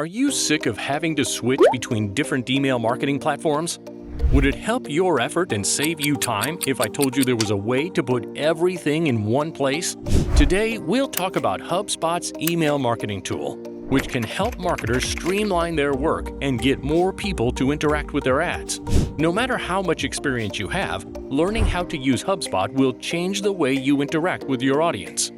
Are you sick of having to switch between different email marketing platforms? Would it help your effort and save you time if I told you there was a way to put everything in one place? Today, we'll talk about HubSpot's email marketing tool, which can help marketers streamline their work and get more people to interact with their ads. No matter how much experience you have, learning how to use HubSpot will change the way you interact with your audience.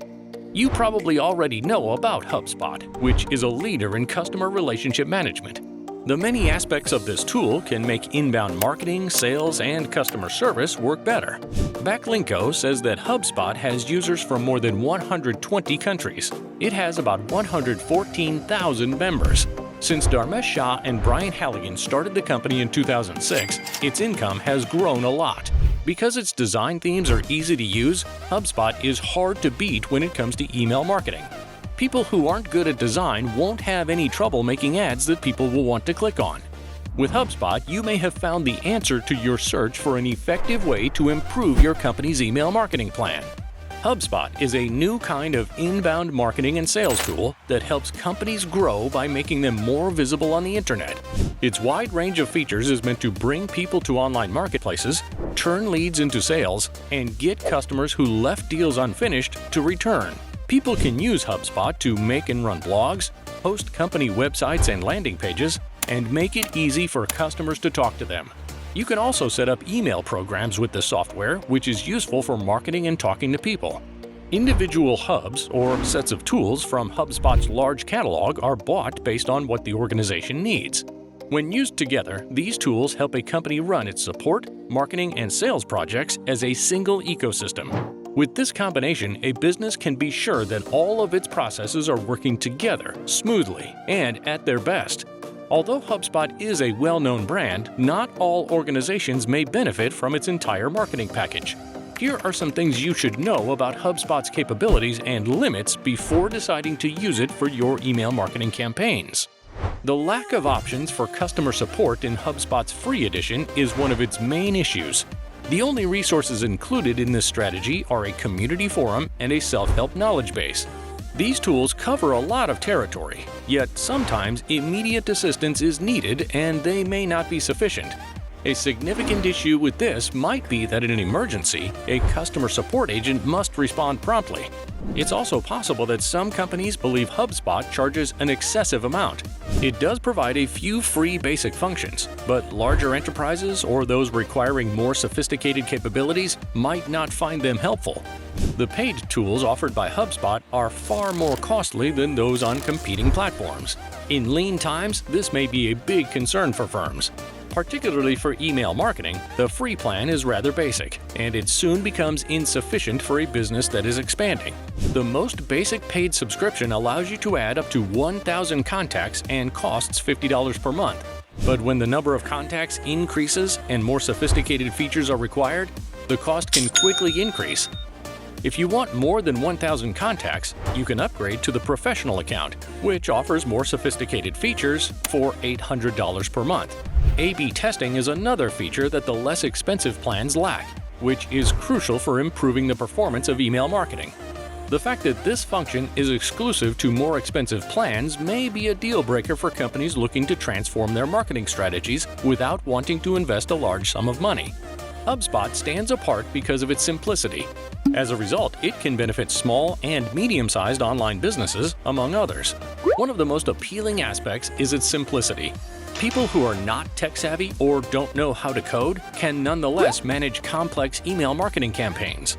You probably already know about HubSpot, which is a leader in customer relationship management. The many aspects of this tool can make inbound marketing, sales, and customer service work better. Backlinko says that HubSpot has users from more than 120 countries. It has about 114,000 members. Since Dharmesh Shah and Brian Halligan started the company in 2006, its income has grown a lot. Because its design themes are easy to use, HubSpot is hard to beat when it comes to email marketing. People who aren't good at design won't have any trouble making ads that people will want to click on. With HubSpot, you may have found the answer to your search for an effective way to improve your company's email marketing plan. HubSpot is a new kind of inbound marketing and sales tool that helps companies grow by making them more visible on the internet. Its wide range of features is meant to bring people to online marketplaces, turn leads into sales, and get customers who left deals unfinished to return. People can use HubSpot to make and run blogs, host company websites and landing pages, and make it easy for customers to talk to them. You can also set up email programs with the software, which is useful for marketing and talking to people. Individual hubs, or sets of tools from HubSpot's large catalog, are bought based on what the organization needs. When used together, these tools help a company run its support, marketing, and sales projects as a single ecosystem. With this combination, a business can be sure that all of its processes are working together smoothly and at their best. Although HubSpot is a well-known brand, not all organizations may benefit from its entire marketing package. Here are some things you should know about HubSpot's capabilities and limits before deciding to use it for your email marketing campaigns. The lack of options for customer support in HubSpot's free edition is one of its main issues. The only resources included in this strategy are a community forum and a self-help knowledge base. These tools cover a lot of territory, yet sometimes immediate assistance is needed and they may not be sufficient. A significant issue with this might be that in an emergency, a customer support agent must respond promptly. It's also possible that some companies believe HubSpot charges an excessive amount. It does provide a few free basic functions, but larger enterprises or those requiring more sophisticated capabilities might not find them helpful. The paid tools offered by HubSpot are far more costly than those on competing platforms. In lean times, this may be a big concern for firms. Particularly for email marketing, the free plan is rather basic, and it soon becomes insufficient for a business that is expanding. The most basic paid subscription allows you to add up to 1,000 contacts and costs $50 per month. But when the number of contacts increases and more sophisticated features are required, the cost can quickly increase. If you want more than 1,000 contacts, you can upgrade to the professional account, which offers more sophisticated features for $800 per month. A/B testing is another feature that the less expensive plans lack, which is crucial for improving the performance of email marketing. The fact that this function is exclusive to more expensive plans may be a deal breaker for companies looking to transform their marketing strategies without wanting to invest a large sum of money. HubSpot stands apart because of its simplicity. As a result, it can benefit small and medium-sized online businesses, among others. One of the most appealing aspects is its simplicity. People who are not tech-savvy or don't know how to code can nonetheless manage complex email marketing campaigns.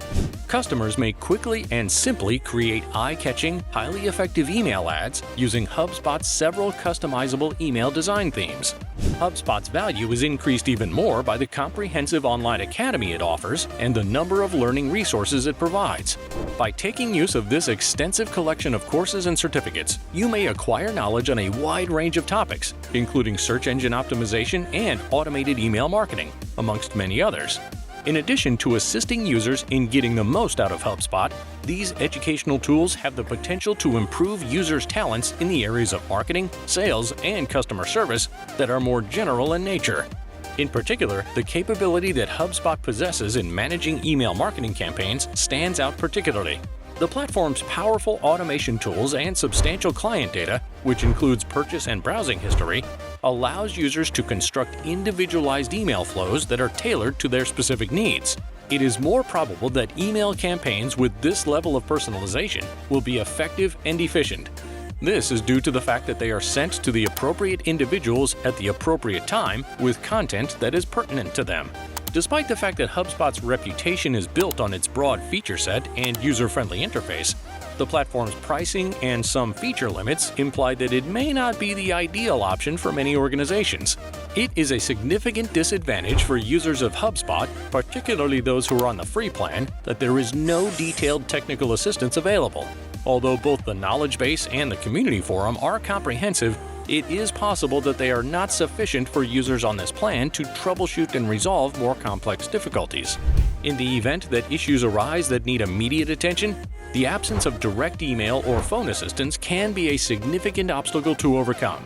Customers may quickly and simply create eye-catching, highly effective email ads using HubSpot's several customizable email design themes. HubSpot's value is increased even more by the comprehensive online academy it offers and the number of learning resources it provides. By taking use of this extensive collection of courses and certificates, you may acquire knowledge on a wide range of topics, including search engine optimization and automated email marketing, amongst many others. In addition to assisting users in getting the most out of HubSpot, these educational tools have the potential to improve users' talents in the areas of marketing, sales, and customer service that are more general in nature. In particular, the capability that HubSpot possesses in managing email marketing campaigns stands out particularly. The platform's powerful automation tools and substantial client data, which includes purchase and browsing history, allows users to construct individualized email flows that are tailored to their specific needs. It is more probable that email campaigns with this level of personalization will be effective and efficient. This is due to the fact that they are sent to the appropriate individuals at the appropriate time with content that is pertinent to them. Despite the fact that HubSpot's reputation is built on its broad feature set and user-friendly interface, the platform's pricing and some feature limits imply that it may not be the ideal option for many organizations. It is a significant disadvantage for users of HubSpot, particularly those who are on the free plan, that there is no detailed technical assistance available. Although both the knowledge base and the community forum are comprehensive, it is possible that they are not sufficient for users on this plan to troubleshoot and resolve more complex difficulties. In the event that issues arise that need immediate attention, the absence of direct email or phone assistance can be a significant obstacle to overcome.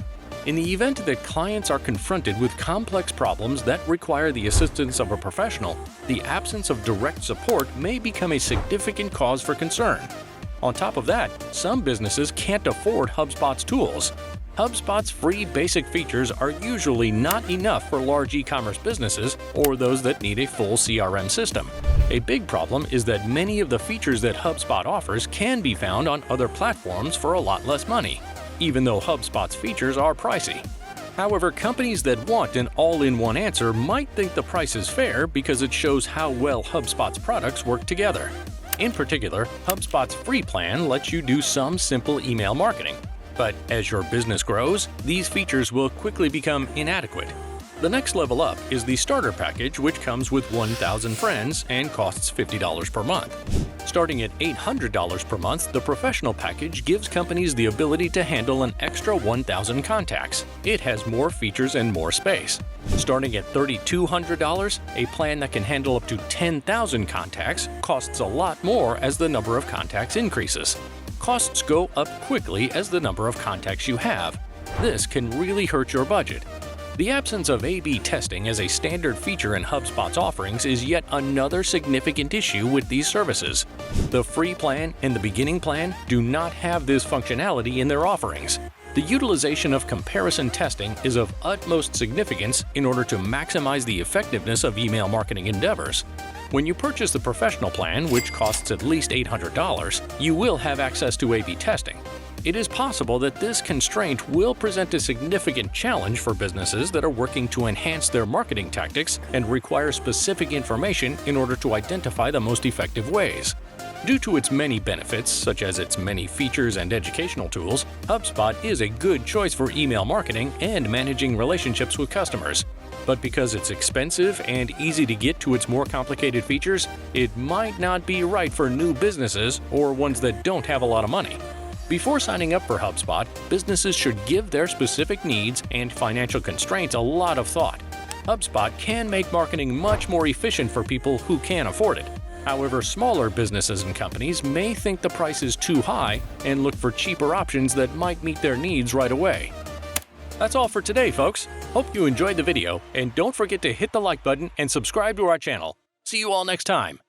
In the event that clients are confronted with complex problems that require the assistance of a professional, the absence of direct support may become a significant cause for concern. On top of that, some businesses can't afford HubSpot's tools. HubSpot's free basic features are usually not enough for large e-commerce businesses or those that need a full CRM system. A big problem is that many of the features that HubSpot offers can be found on other platforms for a lot less money, even though HubSpot's features are pricey. However, companies that want an all-in-one answer might think the price is fair because it shows how well HubSpot's products work together. In particular, HubSpot's free plan lets you do some simple email marketing. But as your business grows, these features will quickly become inadequate. The next level up is the starter package, which comes with 1,000 friends and costs $50 per month. Starting at $800 per month, the professional package gives companies the ability to handle an extra 1,000 contacts. It has more features and more space. Starting at $3,200, a plan that can handle up to 10,000 contacts costs a lot more as the number of contacts increases. Costs go up quickly as the number of contacts you have. This can really hurt your budget. The absence of A/B testing as a standard feature in HubSpot's offerings is yet another significant issue with these services. The free plan and the beginning plan do not have this functionality in their offerings. The utilization of comparison testing is of utmost significance in order to maximize the effectiveness of email marketing endeavors. When you purchase the professional plan, which costs at least $800, you will have access to A/B testing. It is possible that this constraint will present a significant challenge for businesses that are working to enhance their marketing tactics and require specific information in order to identify the most effective ways. Due to its many benefits, such as its many features and educational tools, HubSpot is a good choice for email marketing and managing relationships with customers. But because it's expensive and easy to get to its more complicated features, it might not be right for new businesses or ones that don't have a lot of money. Before signing up for HubSpot, businesses should give their specific needs and financial constraints a lot of thought. HubSpot can make marketing much more efficient for people who can afford it. However, smaller businesses and companies may think the price is too high and look for cheaper options that might meet their needs right away. That's all for today, folks. Hope you enjoyed the video, and don't forget to hit the like button and subscribe to our channel. See you all next time.